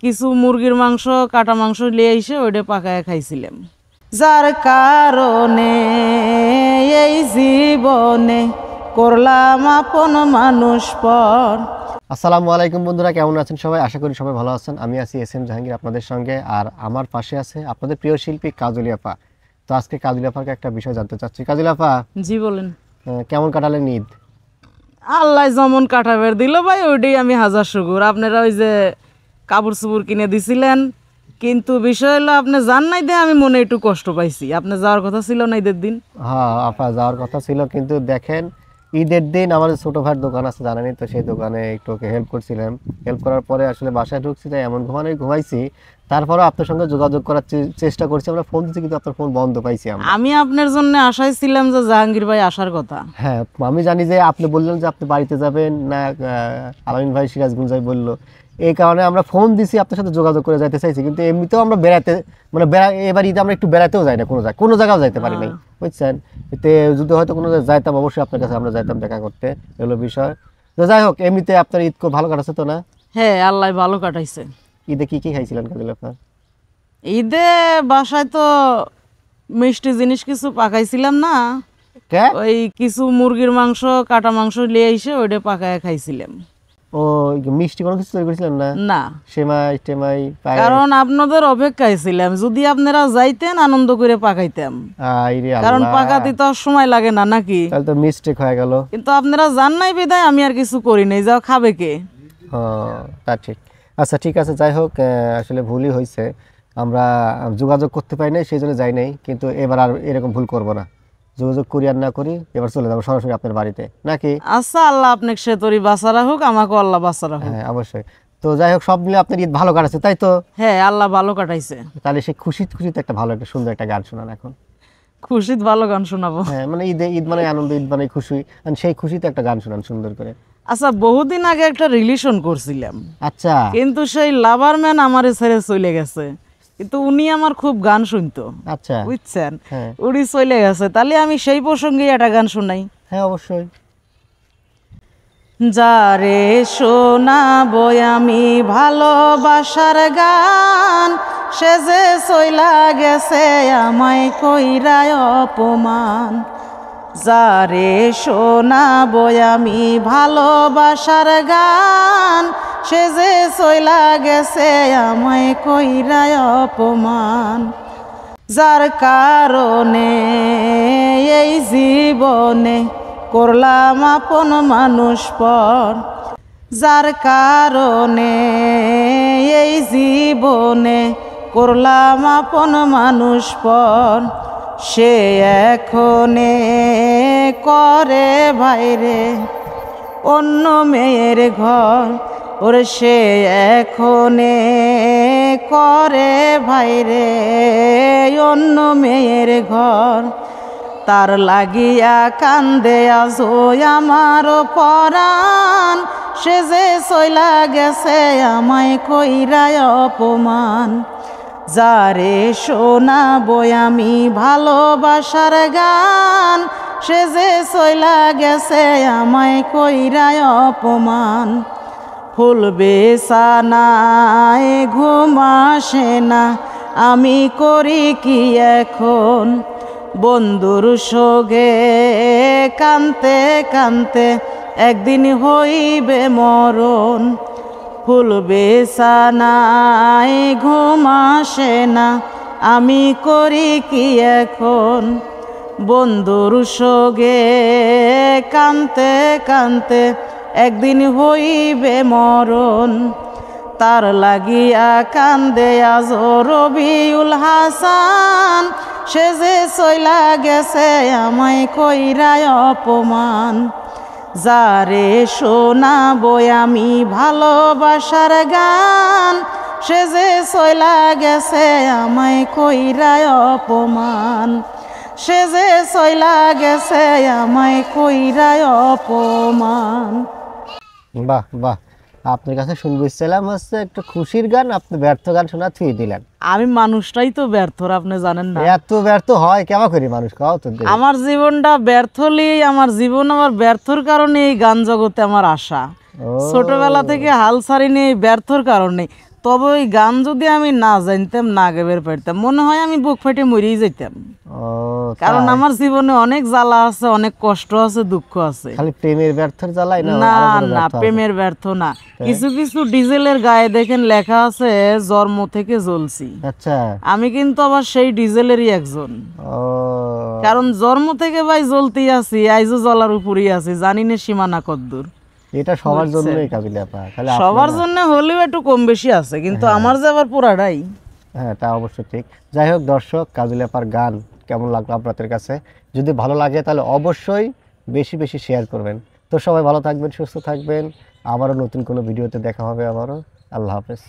কিছু মুরগির মাংস কাটা মাংস নিয়ে এসে ওইটা পাকায় খাইছিলাম। যার কারণে এই জীবনে করলাম আপন মানুষ পর। আসসালামু আলাইকুম বন্ধুরা, কেমন আছেন সবাই? আশা করি সবাই ভালো আছেন। আমি আছি এস এম জাহাঙ্গীর আপনাদের সঙ্গে, আর আমার পাশে আছে আপনাদের প্রিয় শিল্পী কাজলি আপা। তো আজকে কাজলি আপাকে একটা বিষয় জানতে চাচ্ছি। কাজলি আপা, জি বলেন। কেমন কাটালেন ঈদ? আল্লাহ যেমন কাটাবের দিল ভাই, ওইটাই আমি হাজার শুকুর। আপনারা ওই যে কাপড় চুপড় কিনে দিছিলেন, কিন্তু বিষয় হলো আপনি যান নাই দিয়ে আমি মনে একটু কষ্ট পাইছি। আপনি যাওয়ার কথা ছিল না ঈদের দিন। হ্যাঁ আপা, যাওয়ার কথা ছিল, কিন্তু দেখেন ঈদের দিন আমাদের ছোটো ভাইয়ের দোকান আছে জানেনই তো, সেই দোকানে একটু ওকে হেল্প করছিলাম। হেল্প করার পরে আসলে বাসায় ঢুকছি, তাই এমন ঘুমাইছি। তারপরেও আপনার সঙ্গে যোগাযোগ করার চেষ্টা করছি, আমরা ফোন দিচ্ছি কিন্তু আপনার ফোন বন্ধ পাইছি আমরা। আমি আপনার জন্য আশায় ছিলাম যে জাহাঙ্গীর ভাই আসার কথা। হ্যাঁ, আমি জানি যে আপনি বললেন যে আপনি বাড়িতে যাবেন না, আলামিন ভাই সিরাজগঞ্জ যাই বললো, এই কারণে আমরা ফোন দিছি, আপনার সাথে যোগাযোগ করে যাইতে চাইছি। কিন্তু এমনিতেও আমরা বেড়াতে মানে এবার ঈদে আমরা একটু বেড়াতেও যাই না, কোনো জায়গাও যাইতে পারি নাই, বুঝছেন। এতে যদি হয়তো কোনো জায়গায় যাইতাম, অবশ্যই আপনার কাছে আমরা যাইতাম দেখা করতে, এগুলো বিষয়। তো যাই হোক, এমনিতে আপনার ঈদ খুব ভালো কাটাচ্ছে তো না? হ্যাঁ, আল্লাহ ভালো কাটাইছে। ঈদে কি কি খাইছিলেন কাজল আপনার? ঈদে বাসায় তো মিষ্টি জিনিস কিছু পাকাইছিলাম না, কে ওই কিছু মুরগির মাংস কাটা মাংস নিয়ে এসে ওইটা পাকায় খাইছিলাম। ও, মিষ্টি কোনো কিছু তৈরি করেছিলেন না? না, সেমাই টেমাই পায়েস? কারণ আপনাদের অপেক্ষায় ছিলাম, যদি আপনারা যাইতেন আনন্দ করে পাকাইতাম, আইরে কারণ আল্লাহ, পাকাতে তো আর সময় লাগে না নাকি। তাহলে তো মিস্টেক হয়ে গেল। কিন্তু আপনারা জান নাই বিদায় আমি আর কিছু করি নাই, যাও খাবে কে। তা ঠিক। আচ্ছা ঠিক আছে, যাই হোক, আসলে ভুলই হয়েছে, আমরা যোগাযোগ করতে পারি নাই, সেই জন্য যাই নাই। কিন্তু এবার আর এরকম ভুল করব না, যোগাযোগ করি আর না করি, এবার চলে যাবো সরাসরি আপনার বাড়িতে, নাকি? আচ্ছা, আল্লাহ আপনাকে সে তোরই বাঁচা রাখুক, আমাকেও আল্লাহ বাঁচা রাখুক। হ্যাঁ অবশ্যই। তো যাই হোক, সব মিলে আপনার ঈদ ভালো কাটাচ্ছে তাই তো? হ্যাঁ, আল্লাহ ভালো কাটাইছে। তাহলে সে খুশিতে একটা ভালো একটা সুন্দর একটা গান শোনান এখন। খুশিত ভালো গান শোনাবো? হ্যাঁ মানে ঈদ মানে আনন্দ, ঈদ মানে খুশি, সেই খুশিতে একটা গান শোনান সুন্দর করে। আচ্ছা, বহুদিন আগে একটা রিলেশন করছিলাম। আচ্ছা। কিন্তু সেই লাভার ম্যান আমারে ছেড়ে চলে গেছে, কিন্তু উনি আমার খুব গান শুনতো। আচ্ছা। বুঝছেন, হ্যাঁ উনি চলে গেছে, তাহলে আমি সেই প্রসঙ্গে একটা গান শোনাই। হ্যাঁ অবশ্যই। যারে শোনাবো আমি ভালোবাসার গান, সে যে চইলা গেছে আমায় কইরায় অপমান। যারে শোনাবো আমি ভালোবাসার গান, সে যে চইলা গেছে আমায় কইরায় অপমান। যার কারণে এই জীবনে করলাম আপন মানুষ পর। যার কারণে এই জীবনে করলাম আপন মানুষ পর। সে এখনে করে ভাইরে অন্য মেয়ের ঘর, ওরে সে এখনে করে ভাইরে অন্য মেয়ের ঘর। তার লাগিয়া কান্দে আজো আমার পরাণ, সে যে চইলা গেছে আমায় কইরায় অপমান। যারে শোনাবো আমি ভালোবাসার গান, সে যে চইলা গেছে আমায় কইরায় অপমান। ফুল বেসানায় ঘুম আসে না, আমি করি কি এখন। বন্ধুর সোগে কানতে কানতে একদিন হইবে মরণ। ফুল বেসানায় ঘুম আসে না, আমি করি কি এখন। বন্ধুর সোগে কানতে কানতে একদিন হইবে মরণ। তার লাগিয়া কান্দে আজ রবিউল হাসান, সে যে চইলা গেছে আমায় কইরায় অপমান। যারে শোনাবো আমি ভালোবাসার গান, সে যে চইলা গেছে আমায় কইরায় অপমান। সে যে চইলা গেছে আমায় কইরায় অপমান। বাহ বাহ, আপনার কাছে শুনবো ইচ্ছালাম হচ্ছে একটা খুশির গান, আপনি ব্যর্থ গান শোনা থুই দিলেন। আমি মানুষটাই তো ব্যর্থ, আপনি জানেন না? এত ব্যর্থ হয় কেমন করি মানুষ, কাও তো দেখি। আমার জীবনটা ব্যর্থ হলেই আমার জীবন, আমার ব্যর্থর কারণে এই গান জগতে আমার আশা। ছোটবেলা থেকে হাল ছাড়িনি এই ব্যর্থর কারণে। তবে ওই গান যদি আমি না জানতাম না গাইবার পারতাম মনে হয় আমি বুক ফেটে মরেই যেতাম। ও কারণ তাই? আমার জীবনে অনেক জ্বালা আছে, অনেক কষ্ট আছে, দুঃখ আছে। খালি প্রেমের ব্যর্থর জ্বালাই না না আরো কোনো না, ব্যর্থ আছে? প্রেমের ব্যর্থ না। কিছু কিছু ডিজেলের গায়ে দেখেন লেখা আছে জন্ম থেকে জ্বলছি। আচ্ছা। আমি কিন্তু আবার সেই ডিজেলেরই একজন। ও কারণ জন্ম থেকে ভাই জ্বলতেই আছি, আইজও জ্বলার উপরই আছি, জানি না সীমানা কদ্দূর। এটা সবার বুঝছেন? জন্যই কাবিলা আপা, খালি আপনার সবার না। জন্য হলেও একটু কম বেশি আছে, কিন্তু আমার যে আবার পুরাটাই। হ্যাঁ তা অবশ্য ঠিক। যাই হোক দর্শক, কাবিলা আপার গান কেমন লাগলো আপনাদের কাছে? যদি ভালো লাগে তাহলে অবশ্যই বেশি বেশি শেয়ার করবেন। তো সবাই ভালো থাকবেন, সুস্থ থাকবেন। আবারও নতুন কোনো ভিডিওতে দেখা হবে আবারও। আল্লাহ হাফেজ।